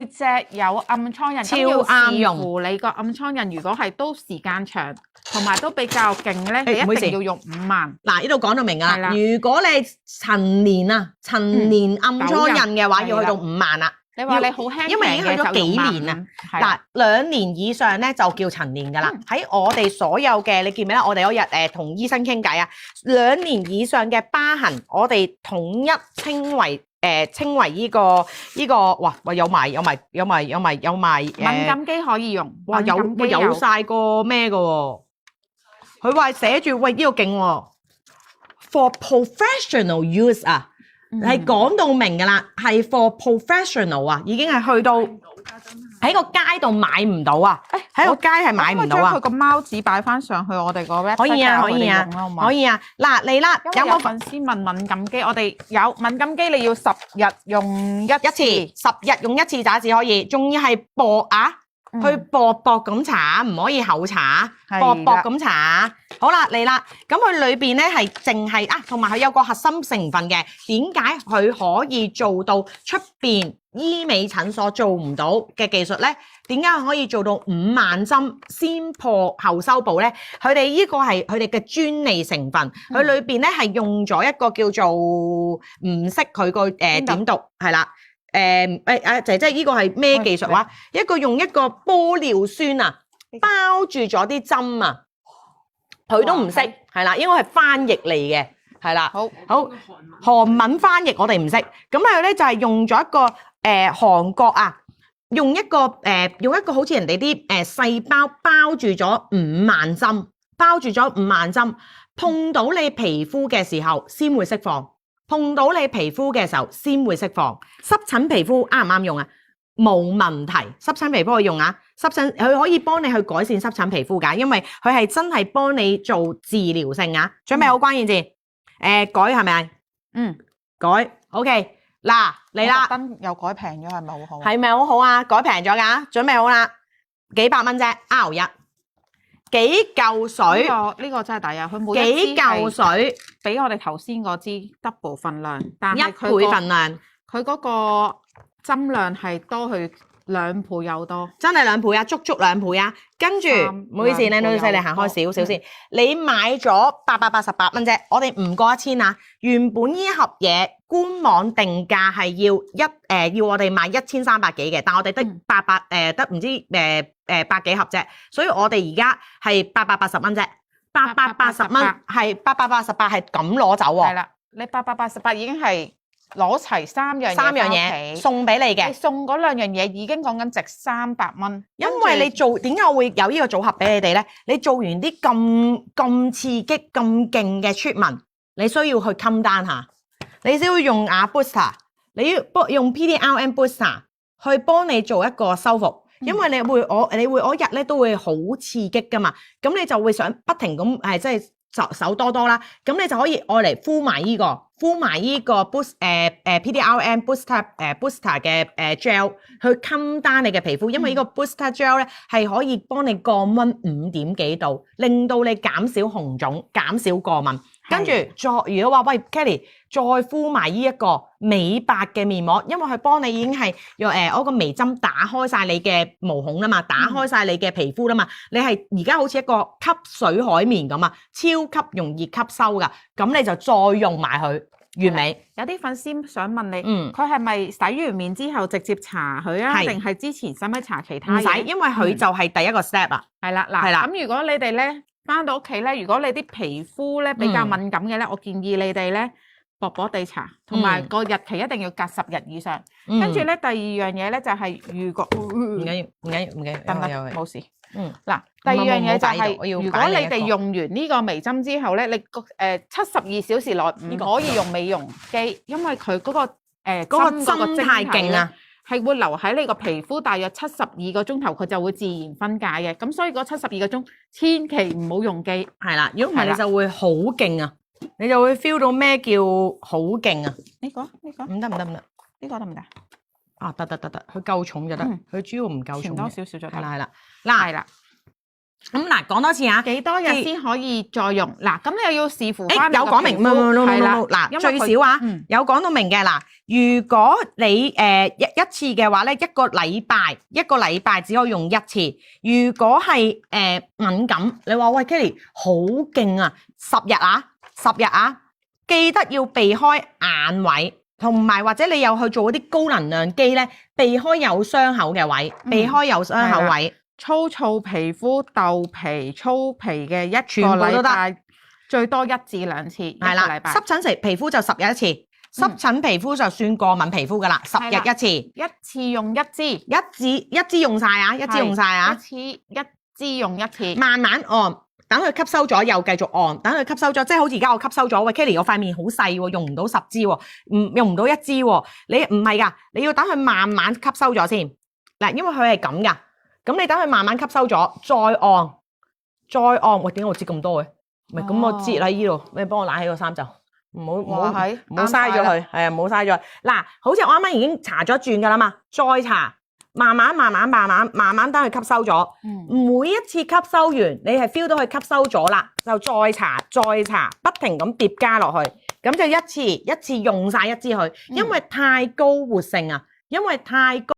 隻有暗瘡印，超要啱用視乎你個暗瘡印，如果係都時間長，同埋都比較勁咧，你唔好意思一定要用5萬。嗱，呢度講到明㗎啦。係啦如果你陳年暗瘡印嘅話，嗯要去到5萬啦。你話你好輕因為已經去咗幾年啦。嗱，2年以上咧就叫陳年㗎啦。喺我哋所有嘅，你記唔記得我哋嗰日同醫生傾偈啊？2年以上嘅疤痕，我哋統一稱為呢個哇有埋敏感肌可以用。哇有晒個咩㗎喎？佢話寫住喂呢個勁喎 ，for professional use 啊。係講到明㗎啦，係 for professional 啊，已經係去到喺個街度買唔到啊！喺個街係買唔到啊！佢個貓紙擺翻上去我哋個 website 可以啊，可以啊！嗱嚟啦，有冇粉絲問敏感肌？我哋有敏感肌，你要10日用一次，10日用一次咋至可以，仲要係薄啊！去薄咁搽，唔可以厚搽，薄咁搽。好啦，嚟啦，咁佢裏邊咧係淨係啊，同埋佢有個核心成分嘅。點解佢可以做到出邊醫美診所做唔到嘅技術咧？點解佢可以做到5萬針先破後修補咧？佢哋呢個係佢哋嘅專利成分，佢裏邊咧係用咗一個叫做唔識佢個點讀係啦。姐姐呢個係咩技術話？一個用一個玻尿酸啊包住咗啲針啊，佢都唔識係啦，應該係翻譯嚟嘅係啦。好韓文翻譯我哋唔識，咁佢咧就係用咗一個韓國啊，用一個好似人哋啲細胞包住咗5萬針，包住咗5萬針，碰到你皮膚嘅時候先會釋放。碰到你皮膚嘅時候先會釋放。濕疹皮膚啱唔啱用啊？冇問題，濕疹皮膚可以用啊。濕疹佢可以幫你去改善濕疹皮膚㗎，因為佢係真係幫你做治療性啊。準備好關鍵字，改係咪啊？改 OK 嗱嚟啦。特登又改平咗，係咪好好？係咪好好啊？改平咗㗎，準備好啦，幾百蚊啫，R1。幾嚿水？呢個真係抵啊！佢每幾嚿水比我哋頭先嗰支 double 份量，但係1倍份量，佢嗰個針量係多佢2倍有多，真係2倍啊，足2倍啊！跟住唔好意思，靚女細，你行開少少先。你買咗888蚊啫，我哋唔過1000啊！原本呢盒嘢官網定價係要我哋賣1300幾嘅，但我哋得800得唔知百幾盒啫，所以我哋而家係880蚊啫，880蚊係888係咁攞走喎。係啦，你888已經係攞齊3樣嘢送俾你嘅，你送嗰2樣嘢已經講緊值300蚊。因為你做點解我會有呢個組合俾你哋咧？你做完啲咁刺激咁勁嘅 treatment，你需要去 come down 下，你先要用booster， 你要用 PDRN booster 去幫你做一個修復。因為你會我日咧都會好刺激噶嘛，咁你就會想不停咁即係手多多啦，咁你就可以愛嚟敷埋呢個 boost PDRN booster 嘅gel 去 calm down 你嘅皮膚，因為呢個 booster gel 咧係可以幫你降溫5點幾度，令到你減少紅腫、減少過敏。跟住如果話喂 Kelly 再敷埋呢一個美白嘅面膜，因為佢幫你已經係用嗰個微針打開晒你嘅毛孔啦嘛，打開晒你嘅皮膚啦嘛，你係而家好似一個吸水海綿咁啊，超級容易吸收噶，咁你就再用埋佢完美。有啲粉絲想問你，佢係咪洗完面之後直接搽佢啊？定係之前使唔使搽其他嘢？唔使，因為佢就係第一個 step 啊。係啦，嗱，咁如果你哋咧翻到屋企咧，如果你啲皮膚咧比較敏感嘅咧，我建議你哋咧薄薄地搽，同埋個日期一定要隔10日以上。跟住咧第二樣嘢咧就係如果唔緊要，得冇事。嗱，第二樣嘢就係如果你哋用完呢個微針之後咧，你72小時內唔可以用美容機，因為佢嗰個針太勁啊，係會留喺你個皮膚大約72個鐘頭，佢就會自然分解嘅。咁所以嗰72個鐘千祈唔好用機，係啦，如果唔係你就會好勁啊，你就會 feel 到咩叫好勁啊？呢個唔得，呢個得唔得？啊，得，佢夠重就得，佢主要唔夠重，多少少就得。係啦，係啦。咁嗱，講多次啊，幾多日先可以再用？嗱，咁你又要視乎翻有講明，係啦，嗱最少啊，有講到明嘅嗱。如果你一次嘅話咧，一個禮拜只可以用一次。如果係敏感，你話喂 Kelly 好勁啊，10日啊，記得要避開眼位，同埋或者你又去做嗰啲高能量機咧，避開有傷口嘅位，避開有傷口位。粗糙皮膚、豆皮、粗皮嘅一個全部都得禮拜，最多1至2次，一個係啦，禮拜。濕疹皮膚就10日一次，濕疹皮膚就算過敏皮膚噶啦，10日一次，一次用1支，一支用晒啊，一支用一次，慢慢按，等佢吸收咗又繼續按，等佢吸收咗，即係好似而家我吸收咗，喂 Kelly 我塊面好細喎，用唔到10支喎，用唔到1支喎，你唔係㗎，你要等佢慢慢吸收咗先，嗱，因為佢係咁㗎。咁你等佢慢慢吸收咗，再按，喂，點解我擠咁多嘅？唔係咁我擠喺呢度，你幫我攬起個衫袖，唔好嘥咗佢，係啊，唔好嘥咗。嗱，好似我啱啱已經搽咗轉噶啦嘛，再搽，慢慢等佢吸收咗。每一次吸收完，你係 feel 到佢吸收咗啦，就再搽，不停咁疊加落去，咁就一次用晒1支佢，因為太高活性啊，因為太高。